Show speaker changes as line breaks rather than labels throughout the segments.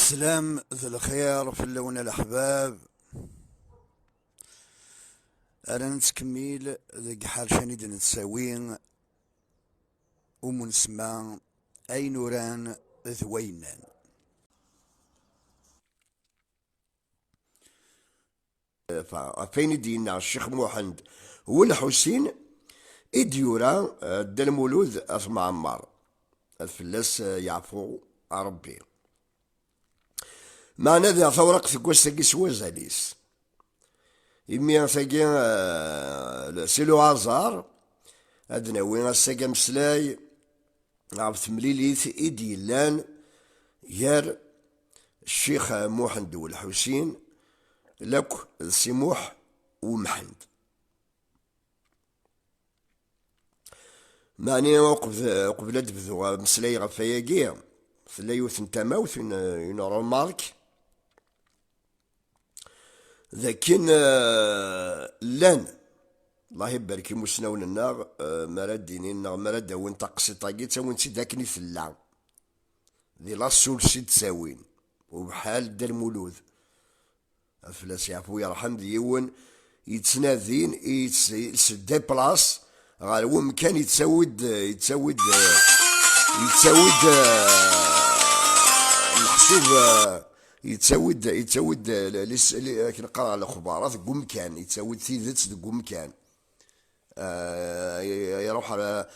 السلام ذو الخير في اللون الأحباب. أنا نتكمل ذي حال دي نتساوين ومنسمع أي نوران ذوينان.
فين دينا الشيخ محمد هو الحسين إديورا دا المولود أسمع عمار الفلاس يعفو ربي معنا ذا ثورق ثقوس ثقي سوازاليس إمي ثقي سيلو عزار أدنا وين الساقا مسلاي عرفت مليليث إيدي لان يار الشيخ محمد والحسين لك سموح ومحمد معني قبل تبذو مسلاي غفاياكي ثلايوث نتاماوث اون رومارك ذاكن لان الله يبارك يمسناون النار مراد دينين مراد داون تقصي طاقي تاون سي داكني ثلا ذي لاسول سي تساوين وبحال دا المولود الفلاس يعفو يرحم ديون يتسنادين يتسدى بلاص غير هو مكان يتسود محسوب يتسود كنقرا على الاخبارات كان يتسود ثيذت كان يروح على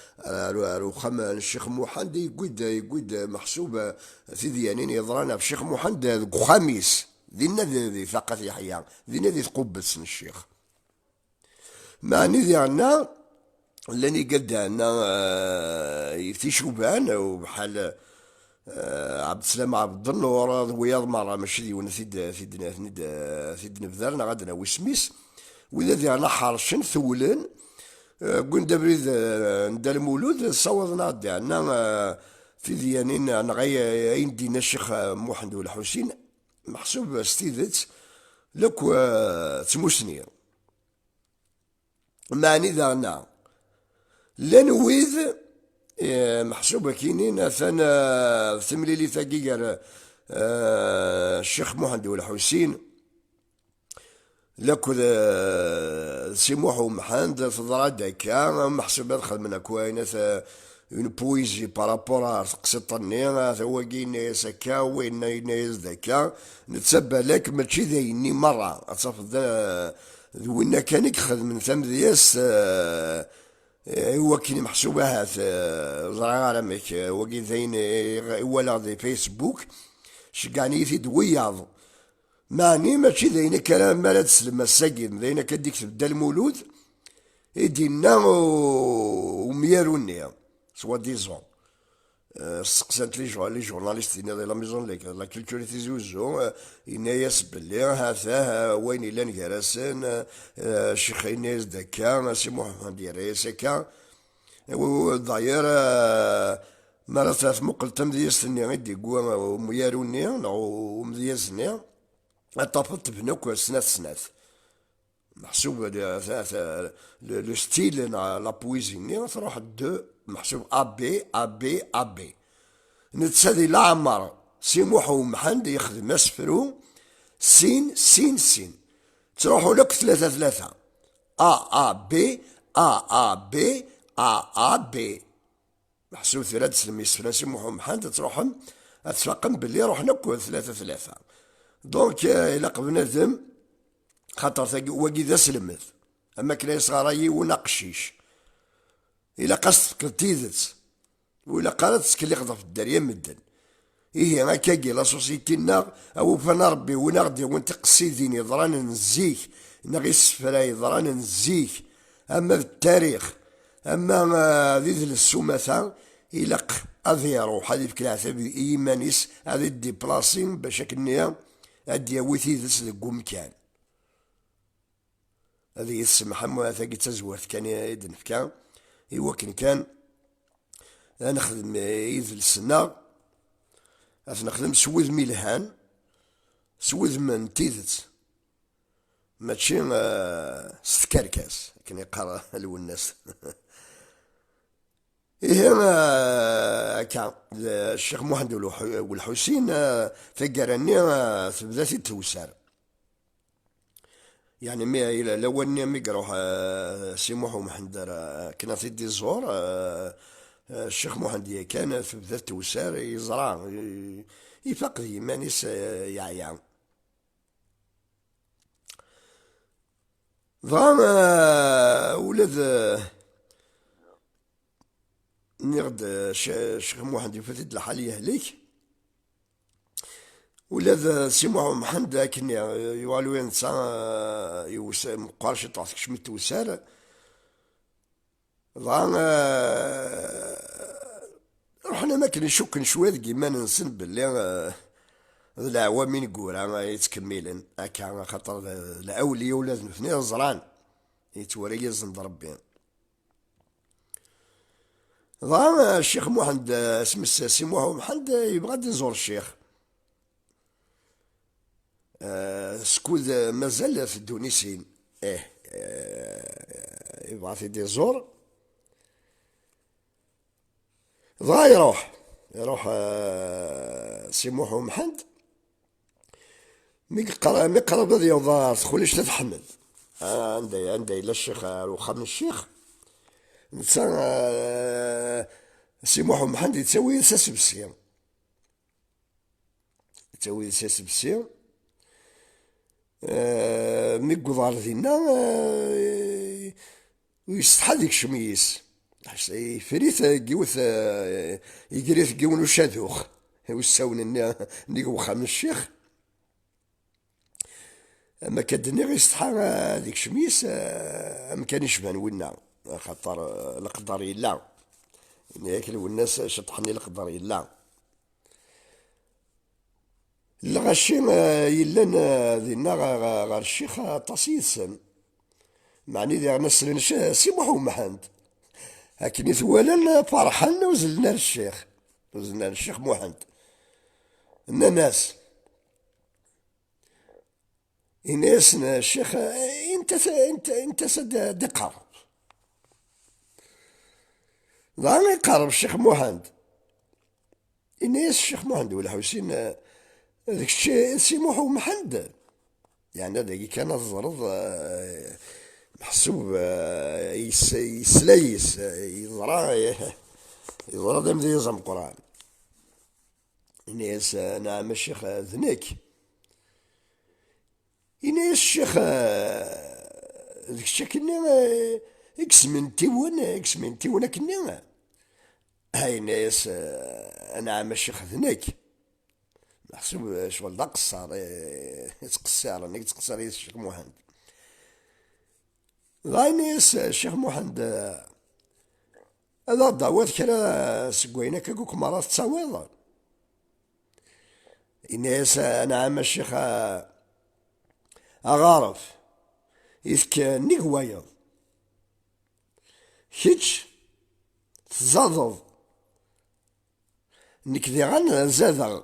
رخام الشيخ محمد يقود محسوب في ذيانين يضرانا في الشيخ محمد خميس ذينا ذي ثقة يحيى ذينا ذي تقبس الشيخ معني ذي عنا لاني قد عنا يفتي شوبان وبحال عبد السلام عبد النور وياض مرة ماشي ديونا ثيد نبذرنا غادنا وسميس وإذا ذي عنا حرشن ثولن قلنا دبريد ندا المولود صوضنا عندي عنا في ذيانين عنا غاية دينا الشيخ محمد والحسين محسوب ستيذت لك تموسني معني ذانا لنويذ محسوبة كينين أثناء ثمليلي ثقيقر الشيخ محمد والحسين لكو سيموح ومحمد تضرا داكا محسوبة دخل من كوينة اون بويزي بارابورا قصطني هو كينا سكا وين ينايز داكا نتسبى لك ماشي ذايني مرة أتصف وين كان يخذ من ثم دياس هو كاين محسوبة هات زرع رمك وكي ذاين ولا ذي فيسبوك شقعني في دوياض معني ماشي ذاين كلام مالا تسلم الساقين ذاين كديك تبدا المولود يدينا ومياروني سوا ديزون سقسات لي جورناليست دينا لا ميزون ليك لا كولتور تيزوزو يناياس بلي هذا وين الا نكراسن الشيخ يناياس داكا سي محمد يريس هكا وداير مرة ثلاث مقلتم ديالسني غيدي قوا ومياروني ومدياسني طافت بنوك سنات محسوب لو ستيل لا بويزيني تروح دو محسوب ا بي نتسادي لا عمر سيموح ومحمد يخدم اسفرو سين تروحوا لك ثلاثة ا بي محسوب ثلاثة سلمي سفرا سيموح ومحمد تروحهم اتفاقم باللي روحنا كو ثلاثة دونك إلا قبلنا ذم خاطر ثقي واقي ذا سلمت اما كلا صغاري ونقشيش إلا قصدك تيذت وإلا قالت سكلي قضى في الدريا مدن إيه هكاكي لا سوسيتينا أو فانا ربي ونغدي ونتقصي دين يضران نزيك نغي السفرا يضران نزيك أما التاريخ أما ذي السومثا إلا أذي يروح هذي فكرة عثاب إيمانيس هذي دي بلاسين باش كنيا هادي ياوي ذس ذكو كان هذي يسمح هذا تزورت كان يدن فكان إوا كان نخدم إذ السنة نخدم سوذ ميلهان سوذ من تيذت ماشي ستكركاس كان يقرا الناس إيه كان الشيخ محمد والحسين ثقرني تبدا توسر. يعني مي إلى الأول مي يروح سي محمد كنا في دي الزور الشيخ محمد كان في بداية توسار يزرع يفقد يمانيس يعيا ضام ولد نغد الشيخ محمد يفتد الحال يهليك ولاد سي محمد كن يوالو ينسى يوس مقارش تعطيك شميت توسار ضام رحنا ما كنا نشك شويه كيما ننسن باللي العوامين يقول يتكملن هكا خاطر الاولياء ولازم اثنين زران يتوري يزن ربي ضاع الشيخ محمد اسم الساسي محمد يبغى يزور الشيخ سكوت مازال في الدونيسين يبغى في يزور ضاع يروح سي محمد مقرب هذا يوضع تخوليش تتحمل عندي إلا الشيخ وخام الشيخ نتا سي محمد يتسوي ساس بسيم يتسوي ساس بسيم مي قضار دينا ويستحى ديك شميس فريت قيوث يقريث قيون وشاذوخ ويساون نيق وخام الشيخ اما كدني غير يستحى ديك شميس ما كان يشبان ونا خاطر القدر يلا ياك الناس شطحني القدر يلا لا غاشي يلان دينا غير الشيخ تصيصن معني ذي نسلن سي محمد هاكني ثوالا فرحان وزلنا للشيخ محمد الناس إناس الشيخ انت سد دقر ضعني يقرب الشيخ محمد إناس الشيخ محمد والحسين ذاك الشيء سي محمد يعني هذاك كان الزرد محسوب يسلايس يزرع دم ذي يزم القرآن إناس نعم الشيخ ذنك إناس الشيخ ذاك الشيء كنا اكسمنتي وانا كنا هاي ناس نعم الشيخ ذنك محسوب شغل دا قصار يتقصر انك تقصر الشيخ محمد غاي ناس الشيخ محمد هذا دعوات كرا سكوينا كاكوك مرات تصاويض الناس نعم الشيخ أغارف إذك نيكوايض كيتش تزادض نك ذي غان زادغ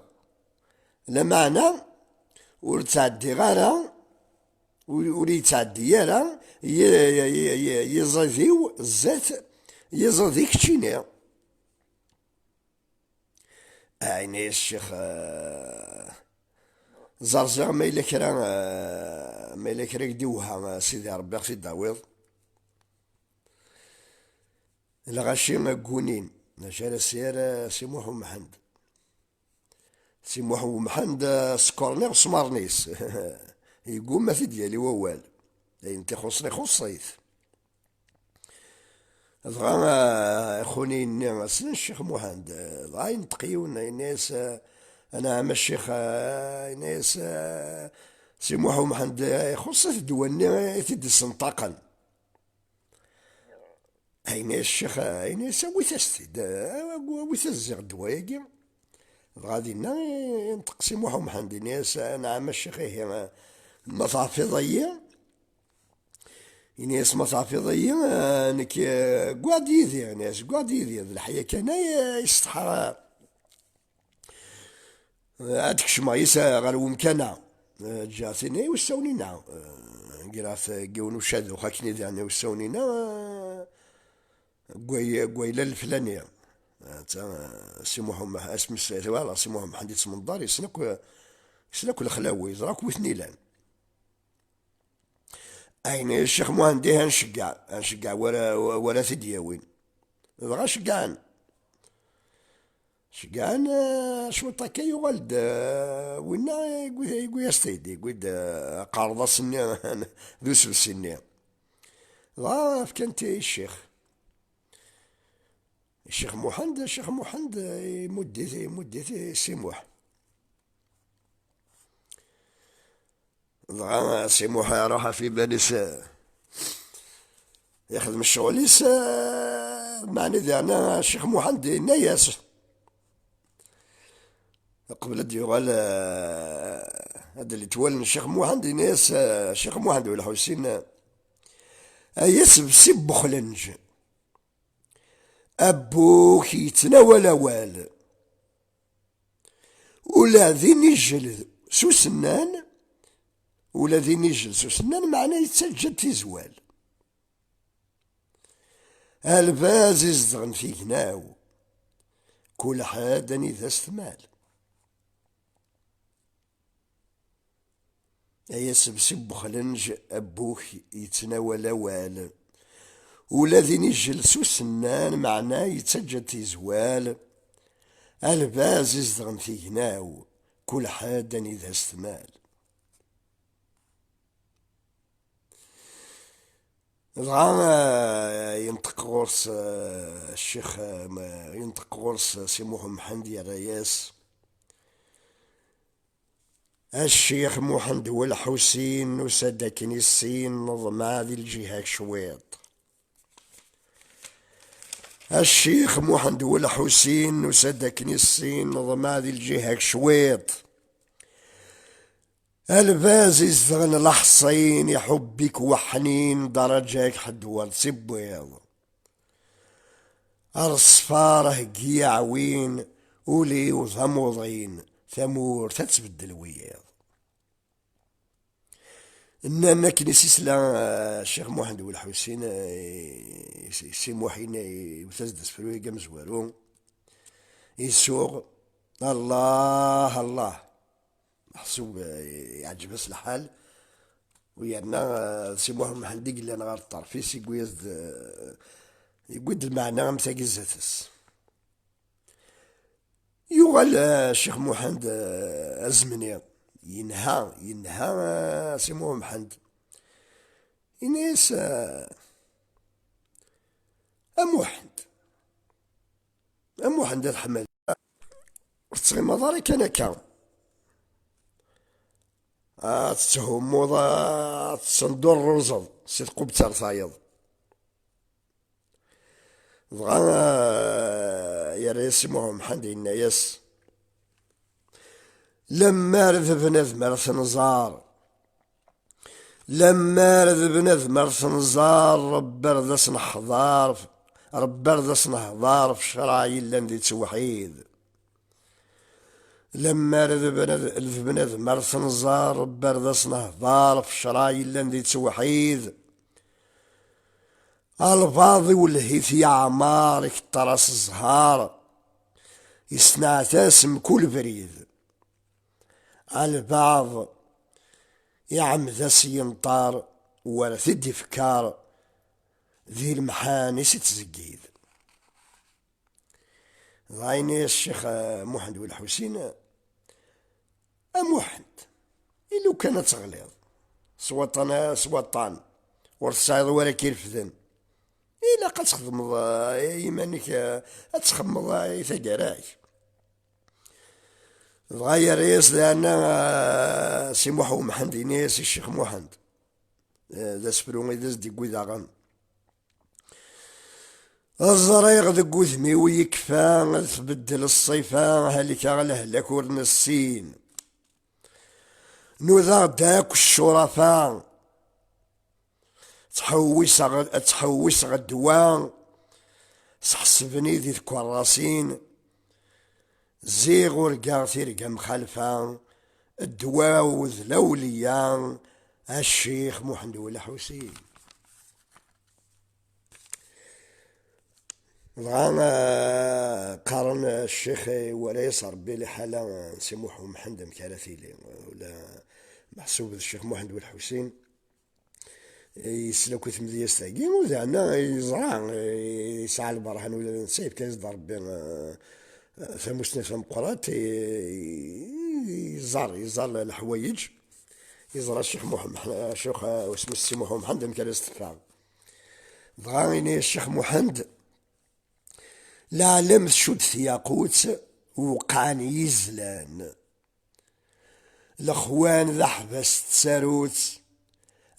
لا معنى ور تعدي غارة ور يتعدي يارا يزاديو الزات يزاديك تشيني عيني الشيخ زرزر ما إلا كرا يديوها سيدي ربي في الداويض الغاشي قونين نشار السيارة سي محمد سكورني سمارنيس يقول ما في ديالي ووال انت خصني خصيت ضغا خوني الناس الشيخ محمد ضغا ينتقيون الناس انا عم الشيخ الناس سي محمد خصت دواني تدي سنطاقا هاي الشيخ ناس ويثستد ويثزغ دواياكي غادي ينطق سي محمد ناس نعم الشيخ هي مصافيضية ناس مصافيضية نك قعد يذيع ناس قعد يذيع الحياة كان يستحى هاديك شمايسة غير ومكانها جاتني وساونينا قراث قيون وشادو خاكني يعني وساونينا قويلة الفلانية. سي محمد اسم فوالا سي محمد حديث سمندار يسلك الخلاوي زراك وثنيلان. اين الشيخ مهندي هنشقع ورا ثدياوين بغا شقعان شقعان شو طاكا يغلد وينا يقول يا سيدي يقول قارضة سني ذوس السني ضاف كنتي الشيخ محمد مدتي سموح ضغا سموح راح في باليس يخدم الشغليس معني ذا انا الشيخ محمد نياس قبل ديوغال هذا اللي تولن الشيخ محمد نياس الشيخ محمد ولا حسين يسب سب بخلنج أبوك يتناول وال ولا ذين يجل سوسنان ولا ذين يجل سوسنان معناه يتسجد تزوال الباز يزدغن في هناو كل حدا إذا استمال يسبسب خلنج أبوك يتناول وال والذين يجلسوا سنان معناه يتسجد تزوال الباز يزدغن في هناو كل حدا إذا استمال ضغا ينطق غرس الشيخ ينطق غرس سي محمد حمدي الرياس الشيخ محمد والحسين وسادة كنيسين نظم هذه الجهة شويط الشيخ محمد والحسين وسادة كنيسين نظم هذه الجهة شويط الباز يزدغن الحصين يحبك وحنين درجاك حدوال سبويض الصفاره قياعوين ولي وثموضين ثمور تتبدل وياض إننا كنيسيس لا الشيخ محمد والحسين سي موحين يتزدس فروي قمزوارو يسوق الله محسوب يعجبس الحال ويانا سي محمد حندي اللي انا غير الطرفيس يقود المعنى مساقي زاتس يغال الشيخ محمد الزمني ينهى سي محمد إنيس أموحد الحمد تصغي مضاري كان تتهمو تصندور الرزض صدقو بترصايض ضغا يا ريس محمد الناس لما رذ بنذمر سنزار رب رذ سنحضار في شراعي اللي توحيد لما رذ بنذمر سنزار رب رذ سنحضار في شراعي اللي توحيد الفاضي والهيث يا عمار يكترس الزهار يصنع تاسم كل بريد البعض يعمد ينطار ولا ثدي فكار ذي المحانس تزقيد ضايني الشيخ محمد والحسين محمد إلو كانت غليظ سوطان ورصايد ولا كيرفذن إلا قد تخدم إيمانك تخمض ثقراي تغير ياس لأن سي محمد ناس الشيخ محمد ذا سبروني ذا زدي قوي الزريغ ذا قوثمي ويكفى تبدل الصيفان هالك غلهلك ورنسين نوذا داك الشرفاء تحوس غدوان سحسبني ذي الكراسين زيغ ورقا تيرقا مخالفان الدواوذ لوليان الشيخ محمد والحسين دغا قارن الشيخ ولا يسر بلي حالة سي محمد مكالثيلي ولا محسوب الشيخ محمد والحسين يسلكو ثمدياس تاعي وزعنا يزرع يسعى البرهان ولا نسيب كيصدر ربي ثموسنا ثمقرات يزار الحوايج يزرع الشيخ محمد الشيخ واسمه السي محمد مكالث تفاعل دغا الشيخ محمد العالم شد ثياقوت وقعن يزلان الاخوان ذا حبس تساروت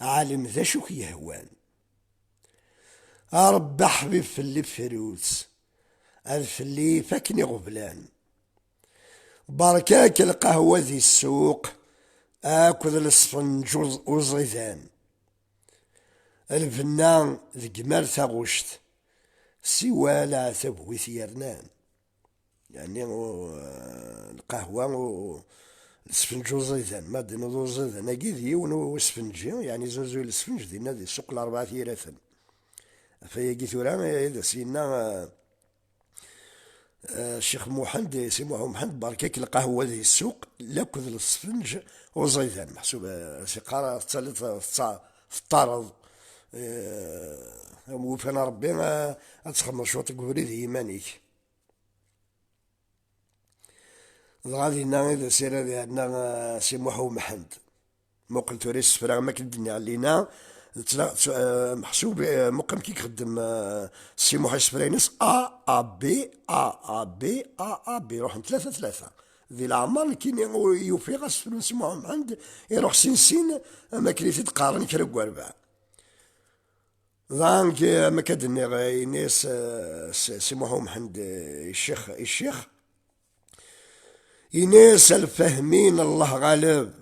عالم ذا شوك يهوان رب حبيب في اللي فروت الف اللي فكني غبلان بركاك القهوة ذي السوق اكل الاسفنج وزغيثان الفنان ذي جمال ثغوشت سوى لا ثبوي ثيرنان يعني القهوة الاسفنج وزغيثان ما دينا ذو زغيثان اكيد يونو اسفنجي يعني زوزو الاسفنج دينا ذي السوق الاربعة ثيرثا فيجي ثوران اذا سينا الشيخ محمد سي محمد بركاك القهوة ذي السوق لاكل الاسفنج وزغيثان محسوب سيقارة ثالث في الطرد وفانا ربي اتخمر شوط قبري ذي يمانيك غادي إذا سير هذه عندنا سي محمد موقل توريس فراغ ما كدني علينا محسوب مقام كي يخدم سي محمد سفرينس ا بي بي يروح ثلاثة ذي العمر كي يوفي غاس سي محمد يروح سين ما كليتي تقارن كرق وربع ذانك ما كدني غاي ناس سي محمد الشيخ يناس الفاهمين الله غالب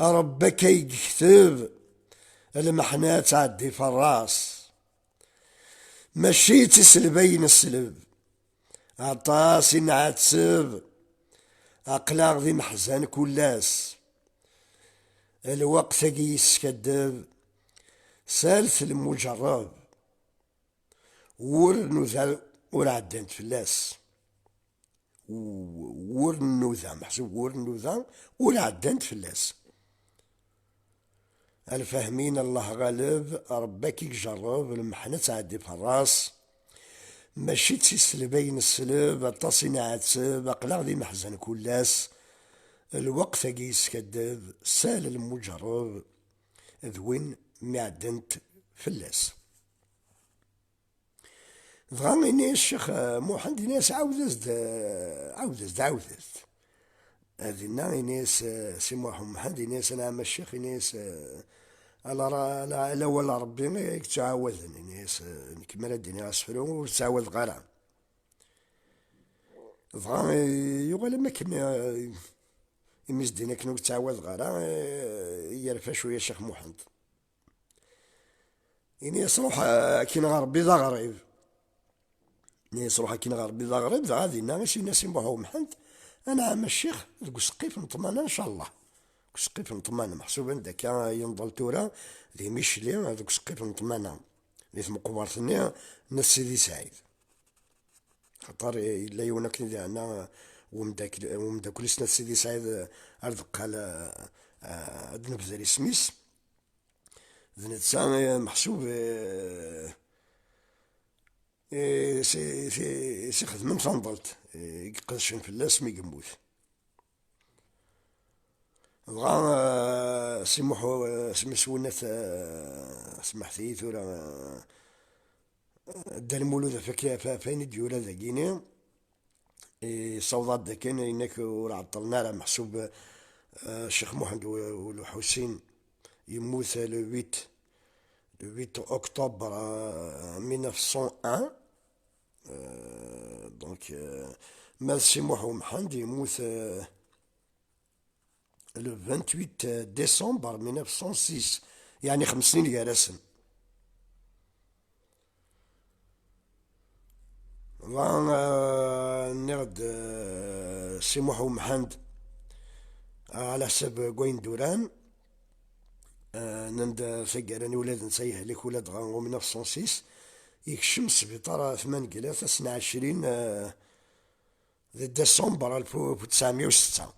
ربك يكتب المحنات تعدي في الراس ماشي تسلبين السلب عطاس نعتسب أقلاق ذي محزن كلاس الوقت قيس كدب سالث المجرب ورنوذا ورعدنت فلاس ورنوذا محسوب ورنوذا ورعدنت فلاس الفاهمين الله غالب ربك يجرب المحنة تعدي في الراس ماشي تسلبين السلب التصنيع عتسب أقلاق ذي محزن كلاس الوقت قيس كدب سال المجرب ذوين معدنت فلاس ضغاني الشيخ محمد ناس عاودزد هذه ناس سي محمد ناس انا الشيخ ناس على ولا ربي يتعاوذ ناس كما الدنيا اسفلو وتعاوذ غرام ضغا يقول ما كنا يمز دينا كنا تعاوذ غرام يرفع شويه الشيخ محمد يعني يصروح كي نغربي ذا غريب يصروح كي نغربي ذا غريب ذا غادي ناس محمد انا عم الشيخ ذوك سقيف نطمانا ان شاء الله سقيف نطمانا محسوبا داك ينضل تورا ذي ميشلي هذوك سقيف نطمانا اللي ثم قبارتني ناس سيدي سعيد خاطر الا يونك ندي عنا ومدا كل سنة سيدي سعيد ارزق على نبذل سميس ذنتسا محسوب سي خدمة فنضلت يقدشن في اللاس مي يموت بغا سمحو سمسونة سمحتي ثورا دا المولود فين ديولا ذاكيني صوضات داكين انك ورا عطلنا على محسوب الشيخ محمد والحسين يموت لو 8 أكتوبر 1901 دونك مال سي محمد يموت لو 28 ديسمبر 1906 يعني 5 سنين يارسن نغد سي محمد على حساب كوين دوران نند فقراني ولاد نسيه لك ولاد غانغو 1906 يكشم السبيطار 28 ديسمبر 1906.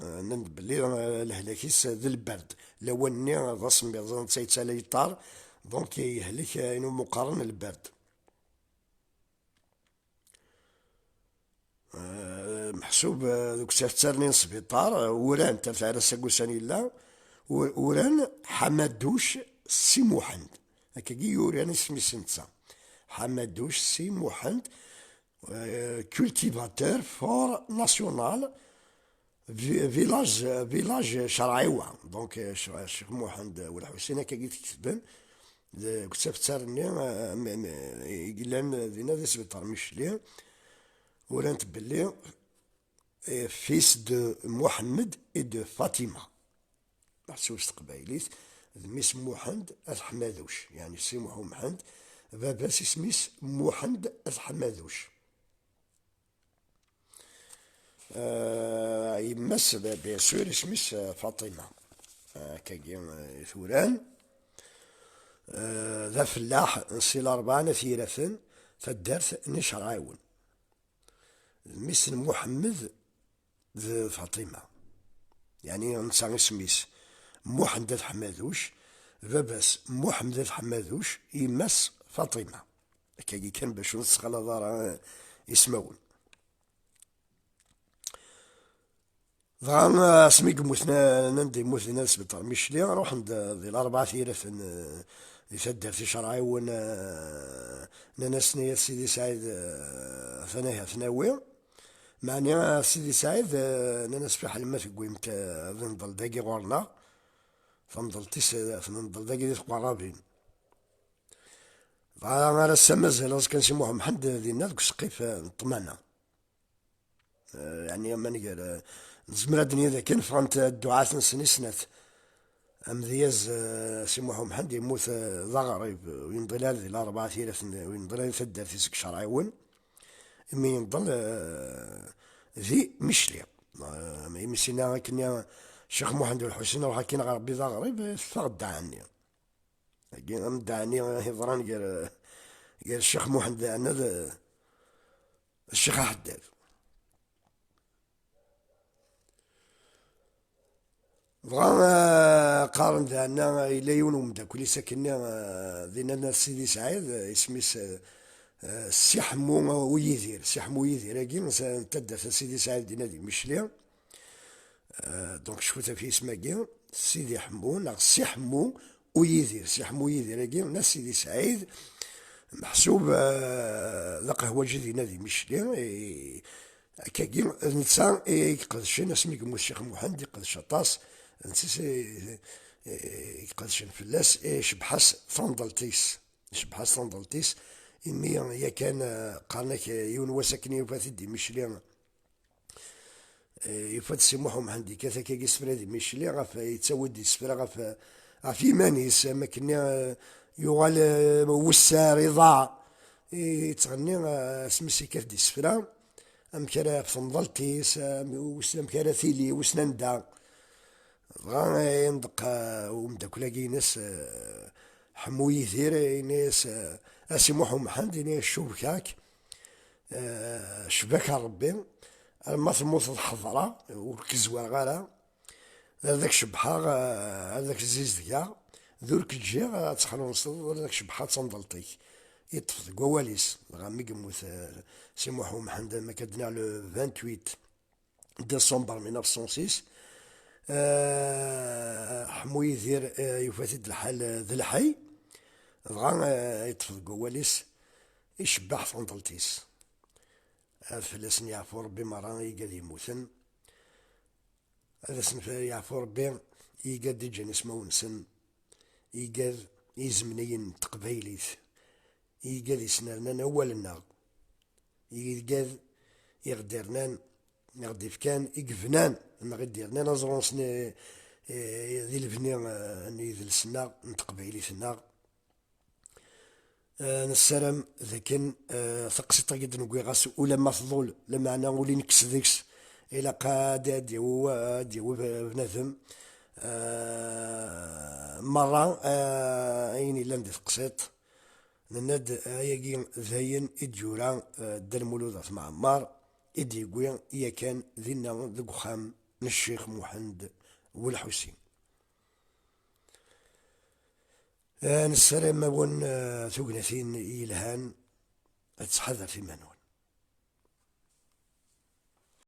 نند بلي الهلاكيس ذي البرد لوني ضصم بيضان تسيتسالي يطار دونك يهلك انو مقارن البرد. محسوب دوك تفترني سبيطار وران تفعل ساكوساني لا وران حمدوش سي موحند هكاكي يوراني سمي سنتسا حمدوش سي موحند كولتيفاتور فور ناسيونال فيلاج شرعيوة دونك الشيخ محمد والحسين هكا تكتبن كتاب تسارني يقلان دينا ذي سبيطار مشلي ورانت بلي فيس دو محمد اي دو فاطمة محسوس تقبايليت ميس محمد الحمادوش يعني سي محمد باباس سميس محمد الحمادوش. يمس بيان سور اسميس فاطمة كاكي ثوران ذا فلاح نسي الأربعة ثيرثن فالدارت نشر عاون ميس محمد ذا فاطمة يعني نسا سميس محمد الحمادوش باباس محمد الحمادوش يمس فاطمة كاكي كان باش نسخ دار يسمون ضغان سميك موثنا نندي موثنا سبيطار مشلي نروح عند ذي الأربعة ثيرث يسدر في شرعي ناس سيدي سعيد ثنايا ثناوي معني سيدي سعيد ناس في حال ما تقويمت نضل داقي غورنا فنضل نضل داقي ذي قرابين أنا رسمز هلاز كان سموها محمد دينا ذوك سقيف نطمانا يعني ما نقال نزمر الدنيا ذا كان فغنت الدعاة نسني سنات أمذياز سموحو محمد يموت ذا غريب وينضل هذه الأربعة ثلاث وينضل هذه ثدار في سك شرعيون إمي ينضل ذي مشلي يمسينا كنا الشيخ محمد الحسين روح كاين ربي ذا غريب فغدا عني كاين دعني هضران قال الشيخ محمد أنا الشيخ حداد بغا قارن ذانا إلا يون ومداك ولي ساكننا ذينا سيدي سعيد اسميس السي حمو ويدير السي حمو ويدير هاكي نتدى سيدي سعيد دينا دي مشلي دونك شفوتها في اسماكي سيدي حمو لا السي حمو ويدير السي حمو ويدير هاكي ناس سيدي سعيد محسوب ذا قهوة جدينا دي مشلي كاكي نتسا يقدش ناس ميكمو الشيخ محمد يقدش طاس نسيس يقدش فلاس شبحاس فندلتيس شبحاس فندلتيس إمي يا كان قالك يون وساكن يوفات دي مشلي يوفات سموحو محمد كاثا كاكي سفرا دي مشلي غاف يتسود دي سفرا غاف إيمانيس ما كنا يوغال وسار يضاع يتغني سمسي كاف دي سفرا أمكرا فنضلتيس أمكرا ثيلي وسنندا بغا يندق ومداكلاكي ناس حمو يثير ناس اسي محمد ناس شوكاك شباك ربي ما تموت الحضرة والكزوار غالا هذاك شبحة هذاك الزيزدكا ذورك تجي تخلص هذاك شبحة تنضلطيك يطفض قواليس بغا مي يموت سي محمد ما كدنا لو 28 ديسمبر 1906 حمو يدير يفاتد الحال ذا الحي بغا يطفض قواليس يشبح فندلتيس فلاس يعفو ربي مرة يقاد يموتن هذا سنف يعفو ربي يقاد يجان اسمه نسن يقاد يزمنين تقبايليت يقاد يسنرنا أولنا يقاد يغدرنان نغدي فكان يقفنان نغديرنا نزرونس ذي الفني ذي السنة نتقبايلي سنة نسلم ذاكن ثقسي طاقد نقوي غاس ولا ما تظل لما انا ولي نكس ذيكس الى قاد ديو بنادم مرة اين الا ندي تقسيط نناد اياكي زاين ادجورا دار مولود معمار ادي يقوي إيا كان ذينا ذوك خام الشيخ محمد والحسين. نسلم ون ثقنتين إلهان تحضر في منون.